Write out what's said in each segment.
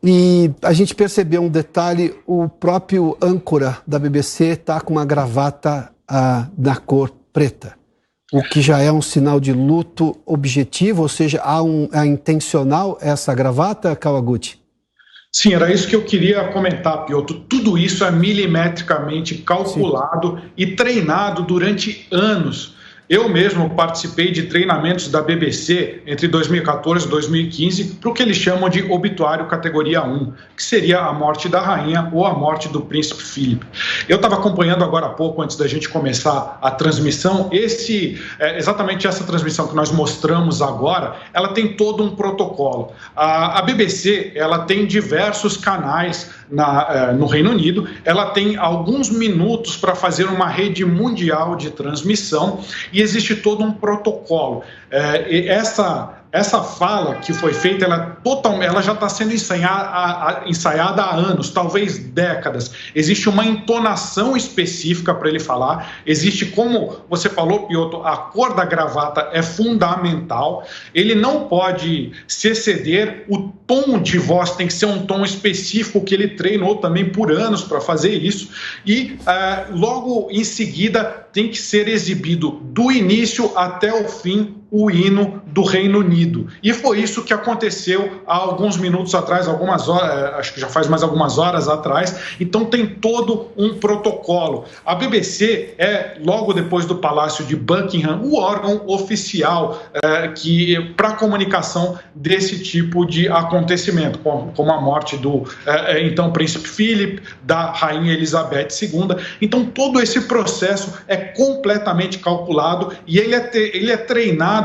E a gente percebeu um detalhe, o próprio âncora da BBC está com uma gravata na cor preta, o que já é um sinal de luto objetivo, ou seja, é intencional essa gravata, Kawaguchi? Sim, era isso que eu queria comentar, Piotr. Tudo isso é milimetricamente calculado e treinado durante anos. Eu mesmo participei de treinamentos da BBC entre 2014 e 2015 para o que eles chamam de obituário categoria 1, que seria a morte da rainha ou a morte do príncipe Philip. Eu estava acompanhando agora há pouco, antes da gente começar a transmissão, exatamente essa transmissão que nós mostramos agora, ela tem todo um protocolo. A BBC, ela tem diversos canais no Reino Unido, ela tem alguns minutos para fazer uma rede mundial de transmissão e existe todo um protocolo. Essa fala que foi feita, ela já está sendo ensaiada há anos, talvez décadas. Existe uma entonação específica para ele falar, existe, como você falou, Piotr, a cor da gravata é fundamental, ele não pode se exceder, o tom de voz tem que ser um tom específico que ele treinou também por anos para fazer isso, e logo em seguida tem que ser exibido do início até o fim o hino do Reino Unido. E foi isso que aconteceu há alguns minutos atrás, algumas horas, acho que já faz mais algumas horas atrás. Então tem todo um protocolo. A BBC logo depois do Palácio de Buckingham, o órgão oficial para a comunicação desse tipo de acontecimento, como a morte do então príncipe Philip, da rainha Elizabeth II. Então todo esse processo é completamente calculado e ele é treinado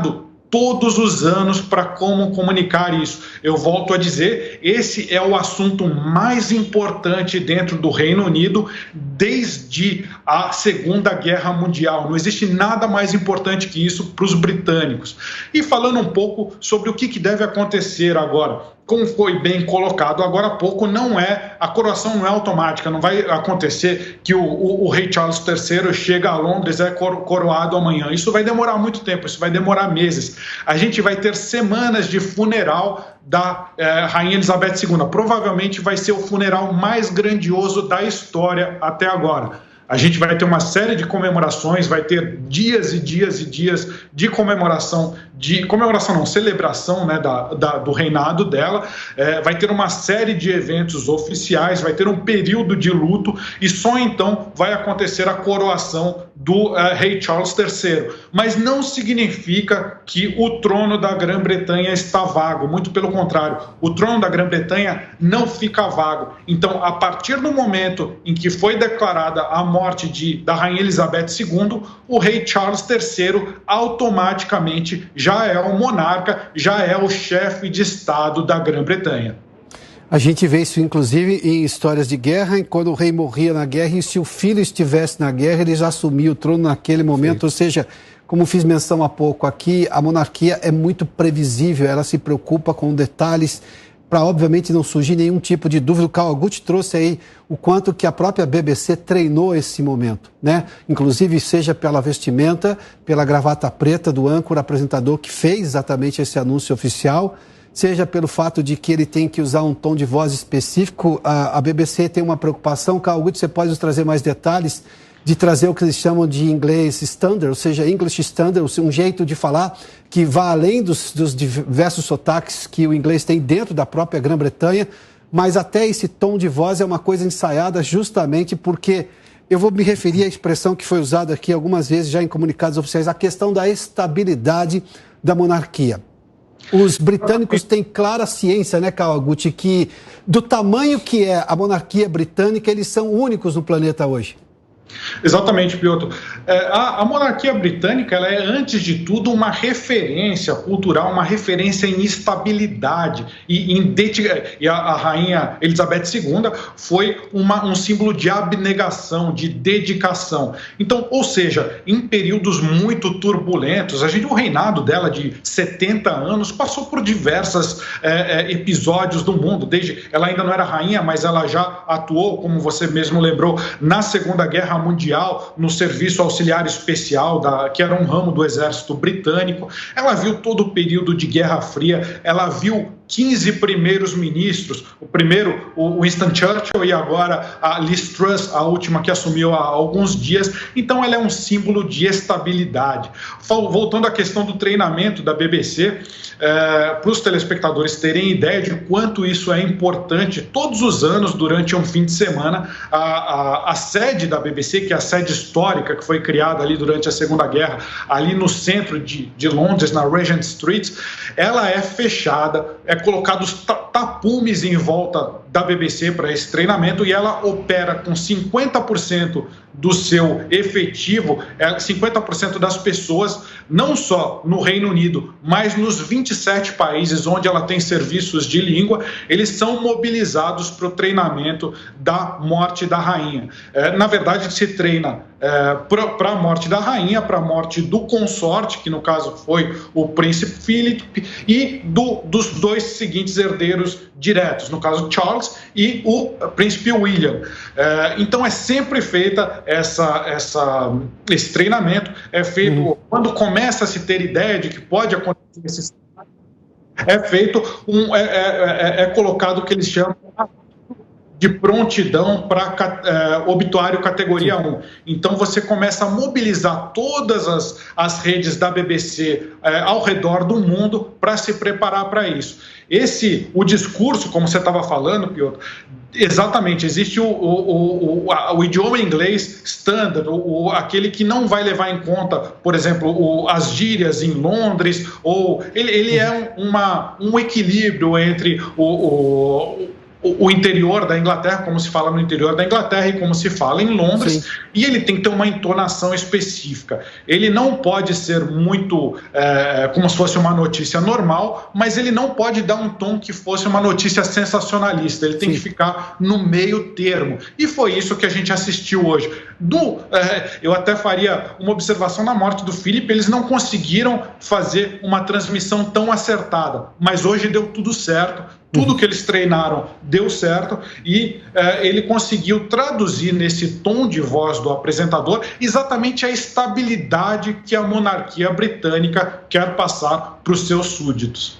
todos os anos para como comunicar isso. Eu volto a dizer, esse é o assunto mais importante dentro do Reino Unido desde a Segunda Guerra Mundial. Não existe nada mais importante que isso para os britânicos. E falando um pouco sobre o que deve acontecer agora. Como foi bem colocado agora há pouco, a coroação não é automática, não vai acontecer que o rei Charles III chega a Londres, é coroado amanhã. Isso vai demorar muito tempo, isso vai demorar meses. A gente vai ter semanas de funeral da rainha Elizabeth II. Provavelmente vai ser o funeral mais grandioso da história até agora. A gente vai ter uma série de comemorações, vai ter dias e dias e dias de celebração, né, do reinado dela, vai ter uma série de eventos oficiais, vai ter um período de luto e só então vai acontecer a coroação do rei Charles III. Mas não significa que o trono da Grã-Bretanha está vago, muito pelo contrário, o trono da Grã-Bretanha não fica vago. Então, a partir do momento em que foi declarada a morte da rainha Elizabeth II, o rei Charles III automaticamente já é o monarca, já é o chefe de Estado da Grã-Bretanha. A gente vê isso, inclusive, em histórias de guerra, quando o rei morria na guerra e se o filho estivesse na guerra, ele já assumia o trono naquele momento. Sim. Ou seja, como fiz menção há pouco aqui, a monarquia é muito previsível, ela se preocupa com detalhes para, obviamente, não surgir nenhum tipo de dúvida. O Kawaguchi trouxe aí o quanto que a própria BBC treinou esse momento, né? Inclusive, seja pela vestimenta, pela gravata preta do âncora apresentador que fez exatamente esse anúncio oficial, seja pelo fato de que ele tem que usar um tom de voz específico. A BBC tem uma preocupação. Kawaguchi, você pode nos trazer mais detalhes de trazer o que eles chamam de inglês standard, ou seja, English standard, um jeito de falar que vá além dos diversos sotaques que o inglês tem dentro da própria Grã-Bretanha, mas até esse tom de voz é uma coisa ensaiada justamente porque eu vou me referir à expressão que foi usada aqui algumas vezes já em comunicados oficiais, a questão da estabilidade da monarquia. Os britânicos têm clara ciência, né, Kawaguchi, que do tamanho que é a monarquia britânica, eles são únicos no planeta hoje. Exatamente, Piotr. A monarquia britânica ela é, antes de tudo, uma referência cultural, uma referência em estabilidade. E a rainha Elizabeth II foi um símbolo de abnegação, de dedicação. Então, ou seja, em períodos muito turbulentos, o reinado dela de 70 anos passou por diversos episódios do mundo. Ela ainda não era rainha, mas ela já atuou, como você mesmo lembrou, na Segunda Guerra Mundial, no serviço auxiliar especial, que era um ramo do exército britânico. Ela viu todo o período de Guerra Fria, ela viu 15 primeiros ministros, o primeiro, o Winston Churchill, e agora a Liz Truss, a última que assumiu há alguns dias. Então ela é um símbolo de estabilidade. Voltando à questão do treinamento da BBC, para os telespectadores terem ideia de quanto isso é importante, todos os anos, durante um fim de semana, a sede da BBC, que é a sede histórica que foi criada ali durante a Segunda Guerra, ali no centro de Londres, na Regent Street, ela é fechada, é colocados tapumes em volta da BBC para esse treinamento, e ela opera com 50% do seu efetivo, 50% das pessoas, não só no Reino Unido, mas nos 27 países onde ela tem serviços de língua, eles são mobilizados para o treinamento da morte da rainha. Na verdade, se treina para a morte da rainha, para a morte do consorte, que no caso foi o príncipe Philip, e dos dois seguintes herdeiros diretos, no caso Charles e o príncipe William. Então é sempre feita esse treinamento, é feito quando começa a se ter ideia de que pode acontecer esse cenário, é feito colocado o que eles chamam de prontidão para obituário categoria 1. Então você começa a mobilizar todas as redes da BBC ao redor do mundo para se preparar para isso. O discurso, como você estava falando, Piotr, exatamente, existe o idioma inglês standard, aquele que não vai levar em conta, por exemplo, as gírias em Londres, ou ele é um equilíbrio entre o interior da Inglaterra, como se fala no interior da Inglaterra e como se fala em Londres. Sim. E ele tem que ter uma entonação específica. Ele não pode ser muito como se fosse uma notícia normal, mas ele não pode dar um tom que fosse uma notícia sensacionalista. Ele tem que ficar no meio termo. E foi isso que a gente assistiu hoje. Eu até faria uma observação na morte do Philip, eles não conseguiram fazer uma transmissão tão acertada, mas hoje deu tudo certo. Tudo que eles treinaram deu certo, e ele conseguiu traduzir nesse tom de voz do apresentador exatamente a estabilidade que a monarquia britânica quer passar para os seus súditos.